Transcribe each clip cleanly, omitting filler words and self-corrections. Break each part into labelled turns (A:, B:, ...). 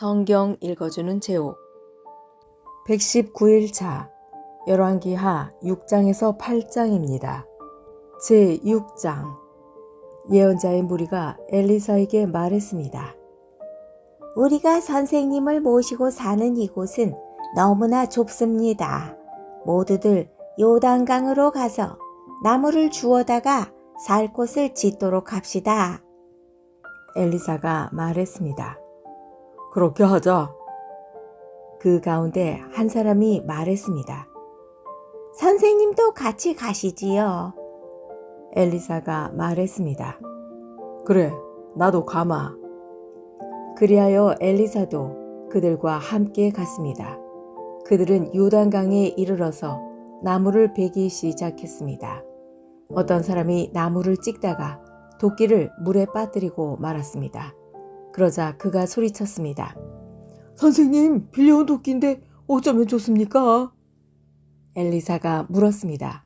A: 성경 읽어주는 제옥 119일차 열왕기하 6장에서 8장입니다. 제6장 예언자의 무리가 엘리사에게 말했습니다.
B: 우리가 선생님을 모시고 사는 이곳은 너무나 좁습니다. 모두들 요단강으로 가서 나무를 주워다가 살 곳을 짓도록 합시다.
A: 엘리사가 말했습니다. 그렇게 하자. 그 가운데 한 사람이 말했습니다.
B: 선생님도 같이 가시지요.
A: 엘리사가 말했습니다. 그래, 나도 가마. 그리하여 엘리사도 그들과 함께 갔습니다. 그들은 요단강에 이르러서 나무를 베기 시작했습니다. 어떤 사람이 나무를 찍다가 도끼를 물에 빠뜨리고 말았습니다. 그러자 그가 소리쳤습니다. 선생님, 빌려온 도끼인데 어쩌면 좋습니까? 엘리사가 물었습니다.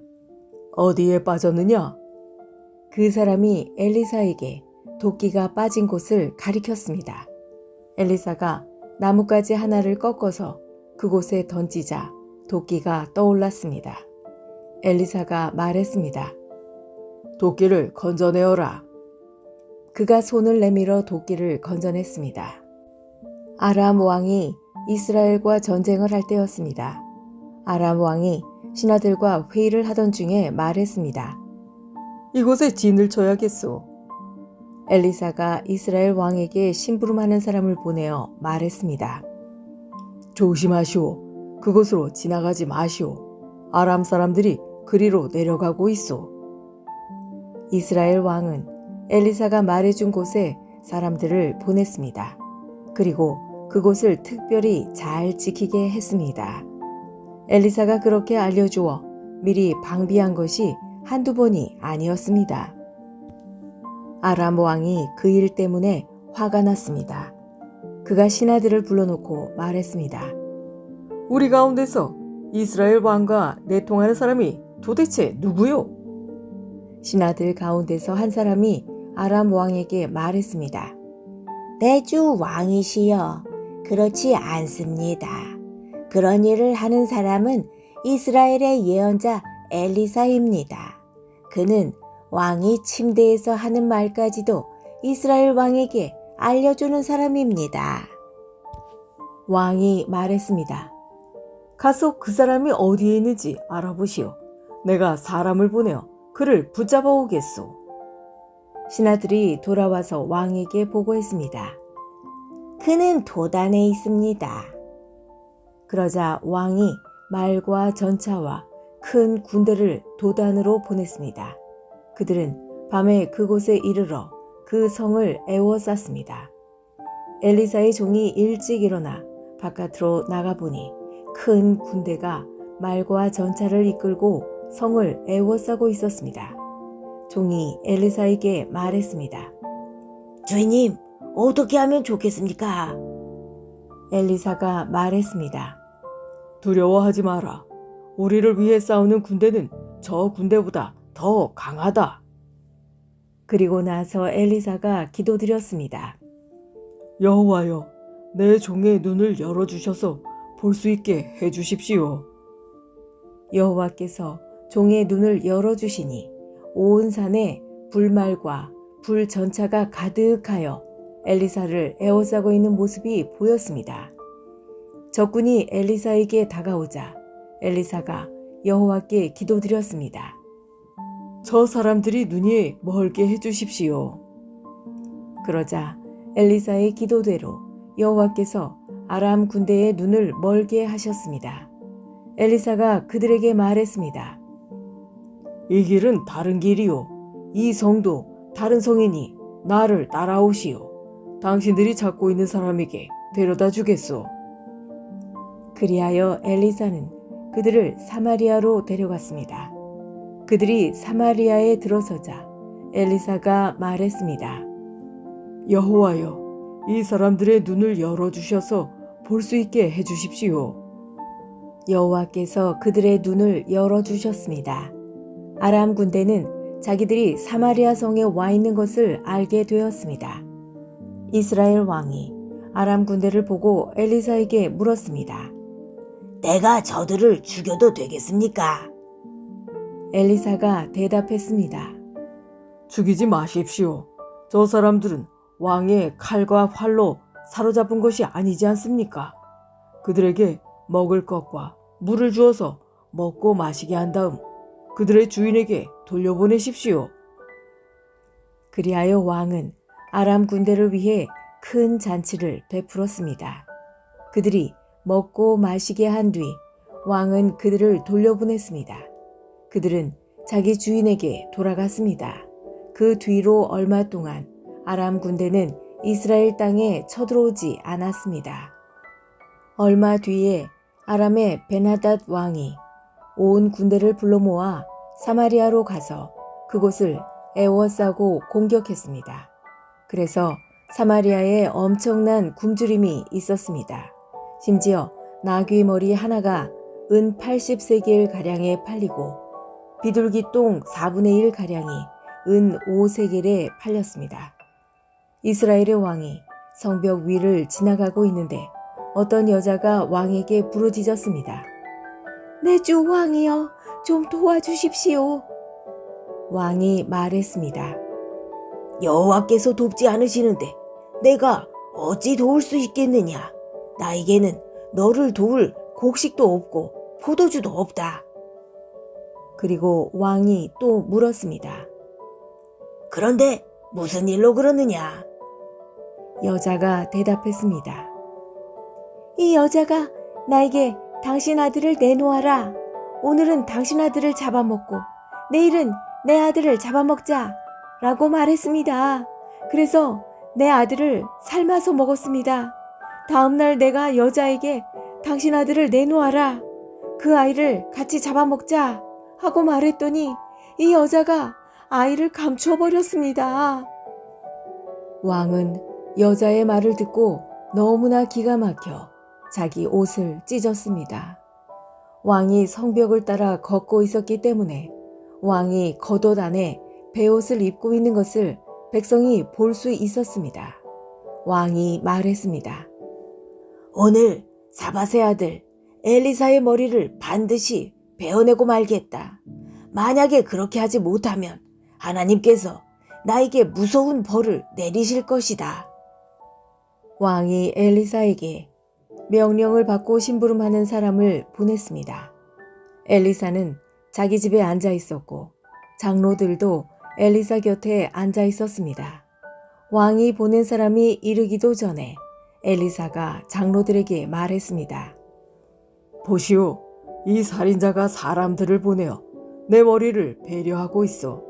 A: 어디에 빠졌느냐? 그 사람이 엘리사에게 도끼가 빠진 곳을 가리켰습니다. 엘리사가 나뭇가지 하나를 꺾어서 그곳에 던지자 도끼가 떠올랐습니다. 엘리사가 말했습니다. 도끼를 건져내어라. 그가 손을 내밀어 도끼를 건져냈습니다. 아람 왕이 이스라엘과 전쟁을 할 때였습니다. 아람 왕이 신하들과 회의를 하던 중에 말했습니다. 이곳에 진을 쳐야겠소. 엘리사가 이스라엘 왕에게 심부름하는 사람을 보내어 말했습니다. 조심하시오. 그곳으로 지나가지 마시오. 아람 사람들이 그리로 내려가고 있소. 이스라엘 왕은 엘리사가 말해준 곳에 사람들을 보냈습니다. 그리고 그곳을 특별히 잘 지키게 했습니다. 엘리사가 그렇게 알려주어 미리 방비한 것이 한두 번이 아니었습니다. 아람 왕이 그 일 때문에 화가 났습니다. 그가 신하들을 불러놓고 말했습니다. 우리 가운데서 이스라엘 왕과 내통하는 사람이 도대체 누구요? 신하들 가운데서 한 사람이 아람 왕에게 말했습니다.
B: 내 주 왕이시여, 그렇지 않습니다. 그런 일을 하는 사람은 이스라엘의 예언자 엘리사입니다. 그는 왕이 침대에서 하는 말까지도 이스라엘 왕에게 알려주는 사람입니다.
A: 왕이 말했습니다. 가서 그 사람이 어디에 있는지 알아보시오. 내가 사람을 보내어 그를 붙잡아 오겠소. 신하들이 돌아와서 왕에게 보고했습니다.
B: 그는 도단에 있습니다.
A: 그러자 왕이 말과 전차와 큰 군대를 도단으로 보냈습니다. 그들은 밤에 그곳에 이르러 그 성을 에워쌌습니다. 엘리사의 종이 일찍 일어나 바깥으로 나가보니 큰 군대가 말과 전차를 이끌고 성을 에워싸고 있었습니다. 종이 엘리사에게 말했습니다.
B: 주인님, 어떻게 하면 좋겠습니까?
A: 엘리사가 말했습니다. 두려워하지 마라. 우리를 위해 싸우는 군대는 저 군대보다 더 강하다. 그리고 나서 엘리사가 기도드렸습니다. 여호와여, 내 종의 눈을 열어주셔서 볼 수 있게 해주십시오. 여호와께서 종의 눈을 열어주시니 온 산에 불말과 불전차가 가득하여 엘리사를 에워싸고 있는 모습이 보였습니다. 적군이 엘리사에게 다가오자 엘리사가 여호와께 기도드렸습니다. 저 사람들이 눈이 멀게 해주십시오. 그러자 엘리사의 기도대로 여호와께서 아람 군대의 눈을 멀게 하셨습니다. 엘리사가 그들에게 말했습니다. 이 길은 다른 길이요. 이 성도 다른 성이니 나를 따라오시오. 당신들이 찾고 있는 사람에게 데려다 주겠소. 그리하여 엘리사는 그들을 사마리아로 데려갔습니다. 그들이 사마리아에 들어서자 엘리사가 말했습니다. 여호와여, 이 사람들의 눈을 열어주셔서 볼 수 있게 해주십시오. 여호와께서 그들의 눈을 열어주셨습니다. 아람 군대는 자기들이 사마리아 성에 와 있는 것을 알게 되었습니다. 이스라엘 왕이 아람 군대를 보고 엘리사에게 물었습니다.
B: 내가 저들을 죽여도 되겠습니까?
A: 엘리사가 대답했습니다. 죽이지 마십시오. 저 사람들은 왕의 칼과 활로 사로잡은 것이 아니지 않습니까? 그들에게 먹을 것과 물을 주어서 먹고 마시게 한 다음 그들의 주인에게 돌려보내십시오. 그리하여 왕은 아람 군대를 위해 큰 잔치를 베풀었습니다. 그들이 먹고 마시게 한 뒤 왕은 그들을 돌려보냈습니다. 그들은 자기 주인에게 돌아갔습니다. 그 뒤로 얼마 동안 아람 군대는 이스라엘 땅에 쳐들어오지 않았습니다. 얼마 뒤에 아람의 베나닷 왕이 온 군대를 불러 모아 사마리아로 가서 그곳을 에워싸고 공격했습니다. 그래서 사마리아에 엄청난 굶주림이 있었습니다. 심지어 나귀 머리 하나가 은 80세겔 가량에 팔리고 비둘기 똥 4분의 1 가량이 은 5세겔에 팔렸습니다. 이스라엘의 왕이 성벽 위를 지나가고 있는데 어떤 여자가 왕에게 부르짖었습니다. 내 주 왕이여, 좀 도와주십시오. 왕이 말했습니다.
B: 여호와께서 돕지 않으시는데 내가 어찌 도울 수 있겠느냐? 나에게는 너를 도울 곡식도 없고 포도주도 없다.
A: 그리고 왕이 또 물었습니다.
B: 그런데 무슨 일로 그러느냐?
A: 여자가 대답했습니다. 이 여자가 나에게 당신 아들을 내놓아라. 오늘은 당신 아들을 잡아먹고 내일은 내 아들을 잡아먹자 라고 말했습니다. 그래서 내 아들을 삶아서 먹었습니다. 다음날 내가 여자에게 당신 아들을 내놓아라. 그 아이를 같이 잡아먹자 하고 말했더니 이 여자가 아이를 감추어 버렸습니다. 왕은 여자의 말을 듣고 너무나 기가 막혀 자기 옷을 찢었습니다. 왕이 성벽을 따라 걷고 있었기 때문에 왕이 겉옷 안에 베옷을 입고 있는 것을 백성이 볼 수 있었습니다. 왕이 말했습니다.
B: 오늘 사밧의 아들 엘리사의 머리를 반드시 베어내고 말겠다. 만약에 그렇게 하지 못하면 하나님께서 나에게 무서운 벌을 내리실 것이다.
A: 왕이 엘리사에게 명령을 받고 심부름하는 사람을 보냈습니다. 엘리사는 자기 집에 앉아 있었고 장로들도 엘리사 곁에 앉아 있었습니다. 왕이 보낸 사람이 이르기도 전에 엘리사가 장로들에게 말했습니다. 보시오, 이 살인자가 사람들을 보내어 내 머리를 배려하고 있어.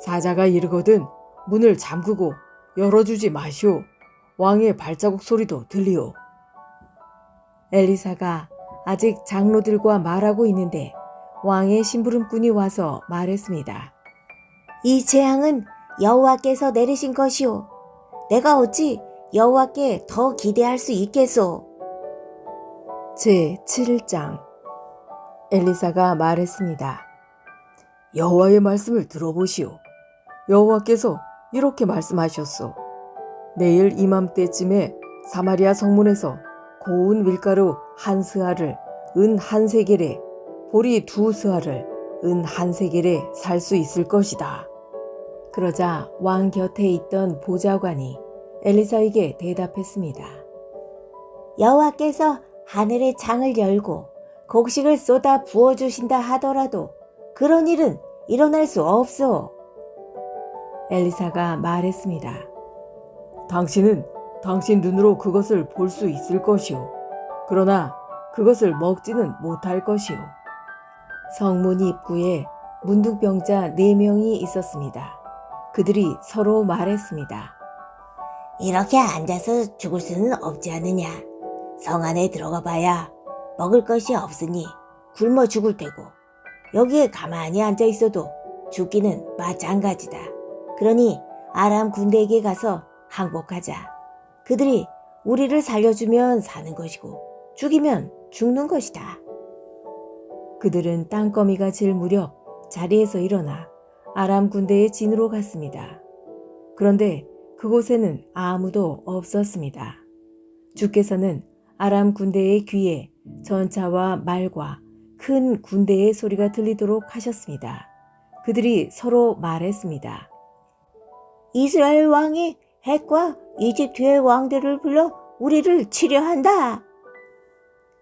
A: 사자가 이르거든 문을 잠그고 열어주지 마시오. 왕의 발자국 소리도 들리오. 엘리사가 아직 장로들과 말하고 있는데 왕의 심부름꾼이 와서 말했습니다.
B: 이 재앙은 여호와께서 내리신 것이오. 내가 어찌 여호와께 더 기대할 수 있겠소?
A: 제7장 엘리사가 말했습니다. 여호와의 말씀을 들어보시오. 여호와께서 이렇게 말씀하셨소. 내일 이맘때쯤에 사마리아 성문에서 고운 밀가루 한 스아를 은 한 세겔에 보리 두 스아를 은 한 세겔에 살 수 있을 것이다. 그러자 왕 곁에 있던 보좌관이 엘리사에게 대답했습니다.
B: 여호와께서 하늘의 창을 열고 곡식을 쏟아 부어주신다 하더라도 그런 일은 일어날 수 없소.
A: 엘리사가 말했습니다. 당신은 당신 눈으로 그것을 볼 수 있을 것이오. 그러나 그것을 먹지는 못할 것이오. 성문 입구에 문둥병자 4명이 있었습니다. 그들이 서로 말했습니다.
B: 이렇게 앉아서 죽을 수는 없지 않느냐. 성 안에 들어가 봐야 먹을 것이 없으니 굶어 죽을 테고 여기에 가만히 앉아 있어도 죽기는 마찬가지다. 그러니 아람 군대에게 가서 항복하자. 그들이 우리를 살려주면 사는 것이고 죽이면 죽는 것이다.
A: 그들은 땅거미가 질 무렵 자리에서 일어나 아람 군대의 진으로 갔습니다. 그런데 그곳에는 아무도 없었습니다. 주께서는 아람 군대의 귀에 전차와 말과 큰 군대의 소리가 들리도록 하셨습니다. 그들이 서로 말했습니다.
B: 이스라엘 왕이 헷과 이집트의 왕들을 불러 우리를 치려 한다.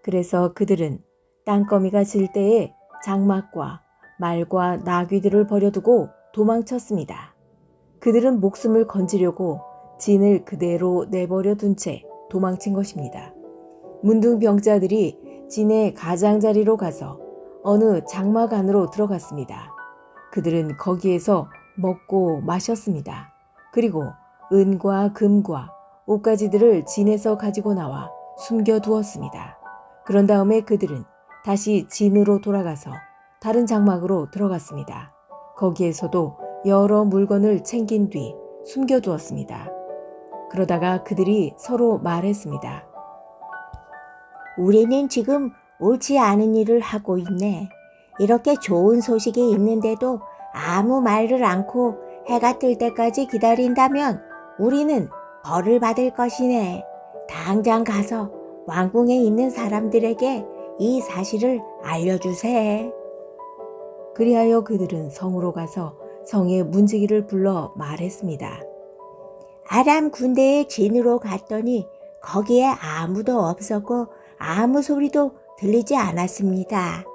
A: 그래서 그들은 땅거미가 질 때에 장막과 말과 나귀들을 버려두고 도망쳤습니다. 그들은 목숨을 건지려고 진을 그대로 내버려 둔 채 도망친 것입니다. 문둥병자들이 진의 가장자리로 가서 어느 장막 안으로 들어갔습니다. 그들은 거기에서 먹고 마셨습니다. 그리고 은과 금과 옷가지들을 진에서 가지고 나와 숨겨두었습니다. 그런 다음에 그들은 다시 진으로 돌아가서 다른 장막으로 들어갔습니다. 거기에서도 여러 물건을 챙긴 뒤 숨겨두었습니다. 그러다가 그들이 서로 말했습니다.
B: 우리는 지금 옳지 않은 일을 하고 있네. 이렇게 좋은 소식이 있는데도 아무 말을 않고 해가 뜰 때까지 기다린다면 우리는 벌을 받을 것이네. 당장 가서 왕궁에 있는 사람들에게 이 사실을 알려주세.
A: 그리하여 그들은 성으로 가서 성의 문지기를 불러 말했습니다.
B: 아람 군대의 진으로 갔더니 거기에 아무도 없었고 아무 소리도 들리지 않았습니다.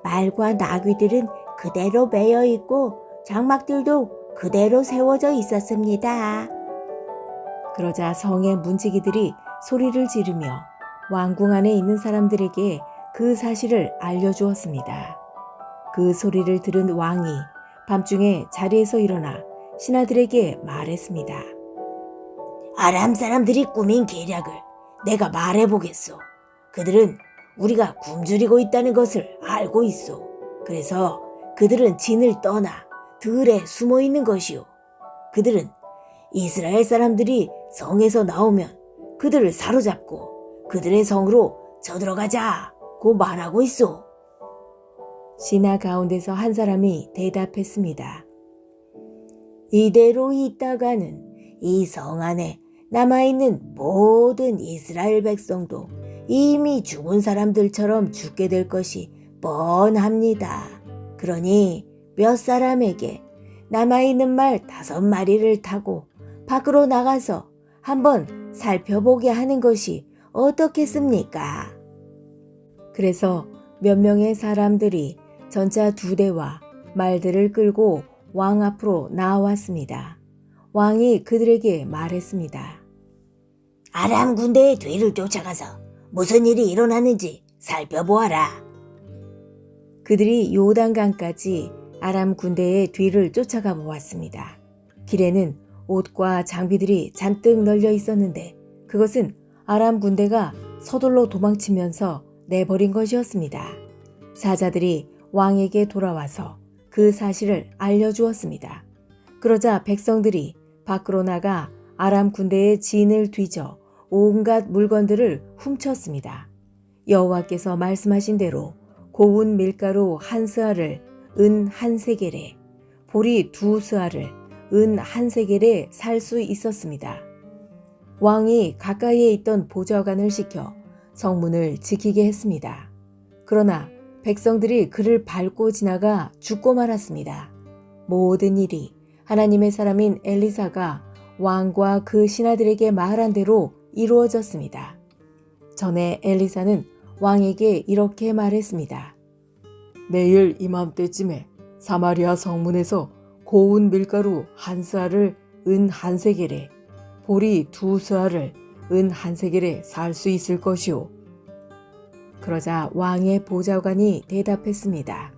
B: 말과 나귀들은 그대로 매여 있고 장막들도 그대로 세워져 있었습니다.
A: 그러자 성의 문지기들이 소리를 지르며 왕궁 안에 있는 사람들에게 그 사실을 알려주었습니다. 그 소리를 들은 왕이 밤중에 자리에서 일어나 신하들에게 말했습니다.
B: 아람 사람들이 꾸민 계략을 내가 말해보겠소. 그들은 우리가 굶주리고 있다는 것을 알고 있소. 그래서 그들은 진을 떠나 들에 숨어 있는 것이오. 그들은 이스라엘 사람들이 성에서 나오면 그들을 사로잡고 그들의 성으로 쳐들어가자고 말하고 있소.
A: 신하 가운데서 한 사람이 대답했습니다.
B: 이대로 있다가는 이 성 안에 남아있는 모든 이스라엘 백성도 이미 죽은 사람들처럼 죽게 될 것이 뻔합니다. 그러니 몇 사람에게 남아있는 말 5마리를 타고 밖으로 나가서 한번 살펴보게 하는 것이 어떻겠습니까?
A: 그래서 몇 명의 사람들이 전차 2대와 말들을 끌고 왕 앞으로 나왔습니다. 왕이 그들에게 말했습니다.
B: 아람 군대의 뒤를 쫓아가서 무슨 일이 일어났는지 살펴보아라.
A: 그들이 요단강까지 아람 군대의 뒤를 쫓아가 보았습니다. 길에는 옷과 장비들이 잔뜩 널려 있었는데 그것은 아람 군대가 서둘러 도망치면서 내버린 것이었습니다. 사자들이 왕에게 돌아와서 그 사실을 알려주었습니다. 그러자 백성들이 밖으로 나가 아람 군대의 진을 뒤져 온갖 물건들을 훔쳤습니다. 여호와께서 말씀하신 대로 고운 밀가루 1스아를 은 1세겔에, 보리 2스아를 은 1세겔에 살 수 있었습니다. 왕이 가까이에 있던 보좌관을 시켜 성문을 지키게 했습니다. 그러나 백성들이 그를 밟고 지나가 죽고 말았습니다. 모든 일이 하나님의 사람인 엘리사가 왕과 그 신하들에게 말한 대로 이루어졌습니다. 전에 엘리사는 왕에게 이렇게 말했습니다. 내일 이맘때쯤에 사마리아 성문에서 고운 밀가루 1스아를 은 1세겔에, 보리 2스아를 은 1세겔에 살 수 있을 것이오. 그러자 왕의 보좌관이 대답했습니다.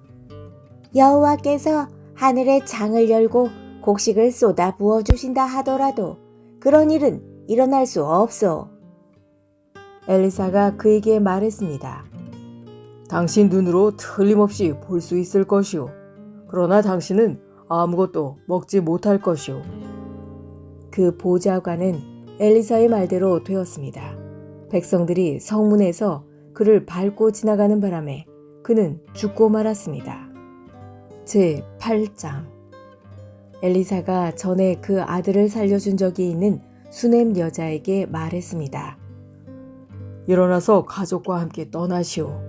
B: 여호와께서 하늘의 창을 열고 곡식을 쏟아 부어 주신다 하더라도 그런 일은 일어날 수 없소.
A: 엘리사가 그에게 말했습니다. 당신 눈으로 틀림없이 볼 수 있을 것이오. 그러나 당신은 아무것도 먹지 못할 것이오. 그 보좌관은 엘리사의 말대로 되었습니다. 백성들이 성문에서 그를 밟고 지나가는 바람에 그는 죽고 말았습니다. 제8장 엘리사가 전에 그 아들을 살려준 적이 있는 수넴 여자에게 말했습니다. 일어나서 가족과 함께 떠나시오.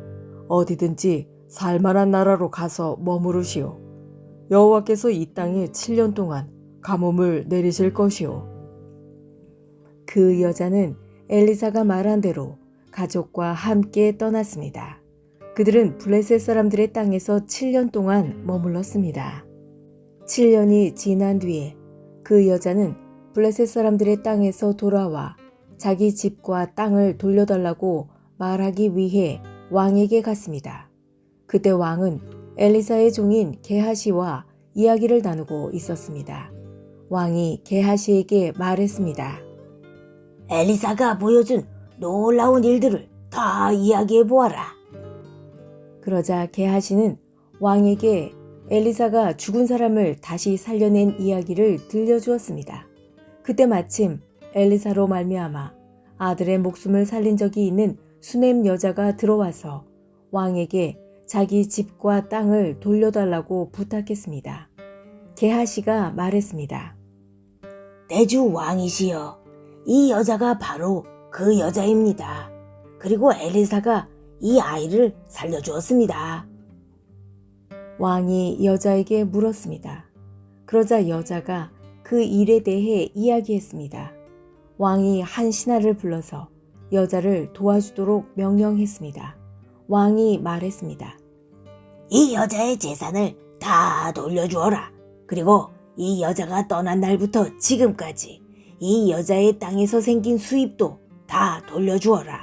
A: 어디든지 살만한 나라로 가서 머무르시오. 여호와께서 이 땅에 7년 동안 가뭄을 내리실 것이오. 그 여자는 엘리사가 말한 대로 가족과 함께 떠났습니다. 그들은 블레셋 사람들의 땅에서 7년 동안 머물렀습니다. 7년이 지난 뒤에 그 여자는 블레셋 사람들의 땅에서 돌아와 자기 집과 땅을 돌려달라고 말하기 위해 왕에게 갔습니다. 그때 왕은 엘리사의 종인 게하시와 이야기를 나누고 있었습니다. 왕이 게하시에게 말했습니다.
B: 엘리사가 보여준 놀라운 일들을 다 이야기해 보아라.
A: 그러자 게하시는 왕에게 엘리사가 죽은 사람을 다시 살려낸 이야기를 들려주었습니다. 그때 마침 엘리사로 말미암아 아들의 목숨을 살린 적이 있는 수넴 여자가 들어와서 왕에게 자기 집과 땅을 돌려달라고 부탁했습니다. 게하시가 말했습니다.
B: 내주 왕이시여, 이 여자가 바로 그 여자입니다. 그리고 엘리사가 이 아이를 살려주었습니다.
A: 왕이 여자에게 물었습니다. 그러자 여자가 그 일에 대해 이야기했습니다. 왕이 한 신하를 불러서 여자를 도와주도록 명령했습니다. 왕이 말했습니다.
B: 이 여자의 재산을 다 돌려주어라. 그리고 이 여자가 떠난 날부터 지금까지 이 여자의 땅에서 생긴 수입도 다 돌려주어라.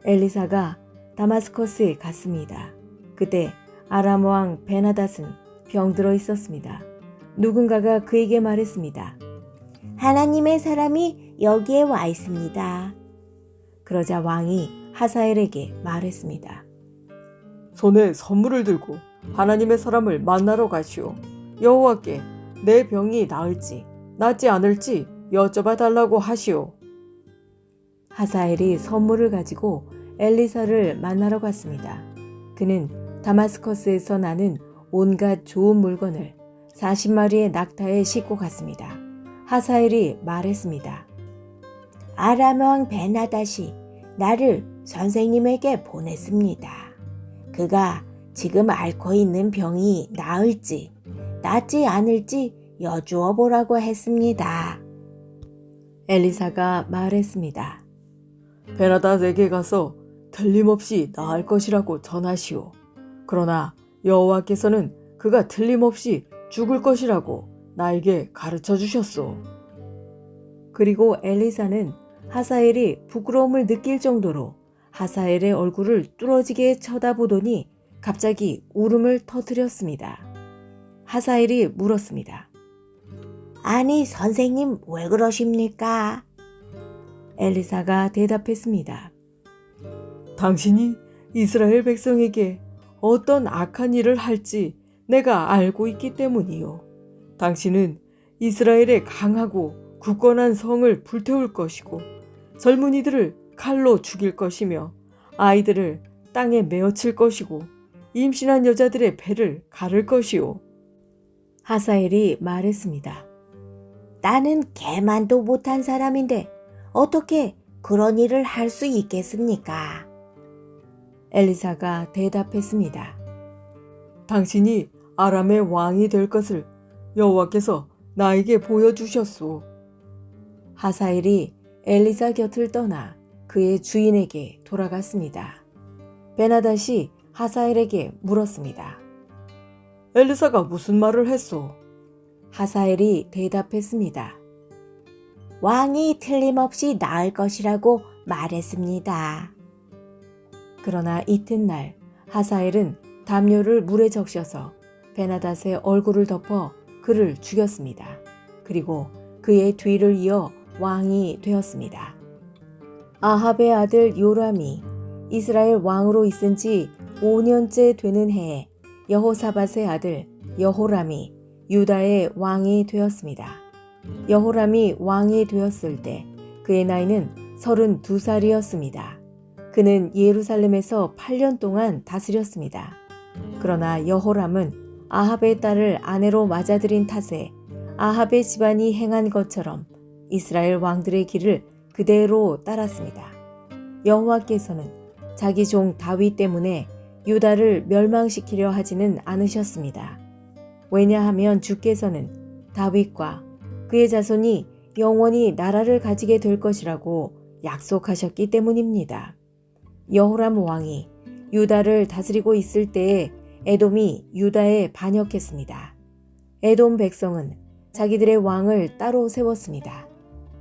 A: 엘리사가 다마스커스에 갔습니다. 그때 아람 왕 베나닷은 병들어 있었습니다. 누군가가 그에게 말했습니다.
B: 하나님의 사람이 여기에 와 있습니다.
A: 그러자 왕이 하사엘에게 말했습니다. 손에 선물을 들고 하나님의 사람을 만나러 가시오. 여호와께 내 병이 나을지 낫지 않을지 여쭤봐 달라고 하시오. 하사엘이 선물을 가지고 엘리사를 만나러 갔습니다. 그는 다마스커스에서 나는 온갖 좋은 물건을 40마리의 낙타에 싣고 갔습니다. 하사엘이 말했습니다.
B: 아람 왕 베나닷이 나를 선생님에게 보냈습니다. 그가 지금 앓고 있는 병이 나을지 낫지 않을지 여쭈어 보라고 했습니다.
A: 엘리사가 말했습니다. 베나닷에게 가서 틀림없이 나을 것이라고 전하시오. 그러나 여호와께서는 그가 틀림없이 죽을 것이라고 나에게 가르쳐 주셨소. 그리고 엘리사는 하사엘이 부끄러움을 느낄 정도로 하사엘의 얼굴을 뚫어지게 쳐다보더니 갑자기 울음을 터뜨렸습니다. 하사엘이 물었습니다.
B: 아니 선생님 왜 그러십니까?
A: 엘리사가 대답했습니다. 당신이 이스라엘 백성에게 어떤 악한 일을 할지 내가 알고 있기 때문이요. 당신은 이스라엘의 강하고 굳건한 성을 불태울 것이고 젊은이들을 칼로 죽일 것이며 아이들을 땅에 메어칠 것이고 임신한 여자들의 배를 가를 것이요. 하사엘이 말했습니다.
B: 나는 개만도 못한 사람인데 어떻게 그런 일을 할 수 있겠습니까?
A: 엘리사가 대답했습니다. 당신이 아람의 왕이 될 것을 여호와께서 나에게 보여주셨소. 하사엘이 엘리사 곁을 떠나 그의 주인에게 돌아갔습니다. 베나닷이 하사엘에게 물었습니다. 엘리사가 무슨 말을 했소? 하사엘이 대답했습니다.
B: 왕이 틀림없이 나을 것이라고 말했습니다.
A: 그러나 이튿날 하사엘은 담요를 물에 적셔서 베나닷의 얼굴을 덮어 그를 죽였습니다. 그리고 그의 뒤를 이어 왕이 되었습니다. 아합의 아들 요람이 이스라엘 왕으로 있은 지 5년째 되는 해에 여호사밧의 아들 여호람이 유다의 왕이 되었습니다. 여호람이 왕이 되었을 때 그의 나이는 32살이었습니다. 그는 예루살렘에서 8년 동안 다스렸습니다. 그러나 여호람은 아합의 딸을 아내로 맞아들인 탓에 아합의 집안이 행한 것처럼 이스라엘 왕들의 길을 그대로 따랐습니다. 여호와께서는 자기 종 다윗 때문에 유다를 멸망시키려 하지는 않으셨습니다. 왜냐하면 주께서는 다윗과 그의 자손이 영원히 나라를 가지게 될 것이라고 약속하셨기 때문입니다. 여호람 왕이 유다를 다스리고 있을 때에 에돔이 유다에 반역했습니다. 에돔 백성은 자기들의 왕을 따로 세웠습니다.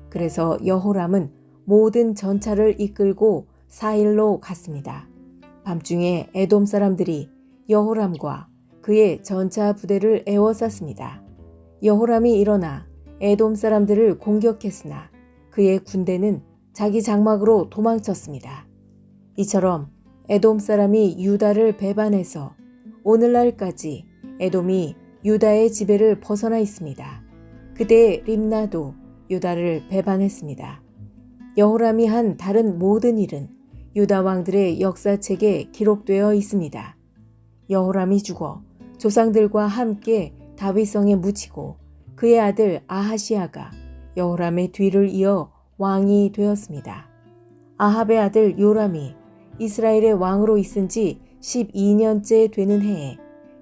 A: 그래서 여호람은 모든 전차를 이끌고 사일로 갔습니다. 밤중에 에돔 사람들이 여호람과 그의 전차 부대를 에워쌌습니다. 여호람이 일어나 에돔 사람들을 공격했으나 그의 군대는 자기 장막으로 도망쳤습니다. 이처럼 에돔 사람이 유다를 배반해서 오늘날까지 에돔이 유다의 지배를 벗어나 있습니다. 그때 림나도 유다를 배반했습니다. 여호람이 한 다른 모든 일은 유다 왕들의 역사책에 기록되어 있습니다. 여호람이 죽어 조상들과 함께 다윗성에 묻히고 그의 아들 아하시아가 여호람의 뒤를 이어 왕이 되었습니다. 아합의 아들 요람이 이스라엘의 왕으로 있은 지 12년째 되는 해에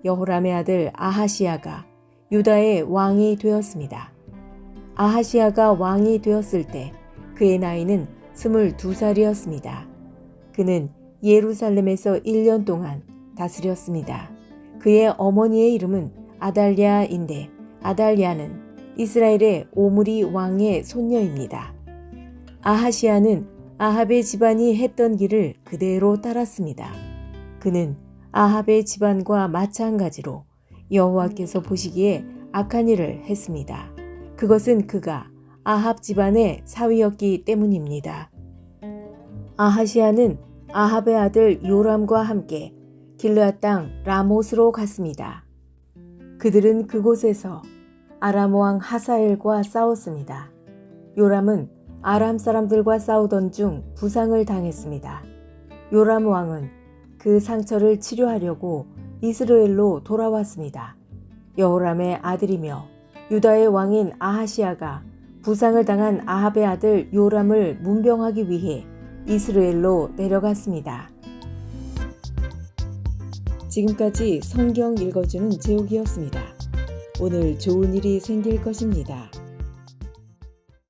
A: 여호람의 아들 아하시아가 유다의 왕이 되었습니다. 아하시아가 왕이 되었을 때 그의 나이는 22살이었습니다. 그는 예루살렘에서 1년 동안 다스렸습니다. 그의 어머니의 이름은 아달랴인데 아달랴는 이스라엘의 오므리 왕의 손녀입니다. 아하시아는 아합의 집안이 했던 길을 그대로 따랐습니다. 그는 아합의 집안과 마찬가지로 여호와께서 보시기에 악한 일을 했습니다. 그것은 그가 아합 집안의 사위였기 때문입니다. 아하시아는 아합의 아들 요람과 함께 길르앗 땅 라못으로 갔습니다. 그들은 그곳에서 아람 왕 하사엘과 싸웠습니다. 요람은 아람 사람들과 싸우던 중 부상을 당했습니다. 요람 왕은 그 상처를 치료하려고 이스라엘로 돌아왔습니다. 여호람의 아들이며 유다의 왕인 아하시아가 부상을 당한 아합의 아들 요람을 문병하기 위해 이스라엘로 내려갔습니다. 지금까지 성경 읽어주는 제옥이었습니다. 오늘 좋은 일이 생길 것입니다.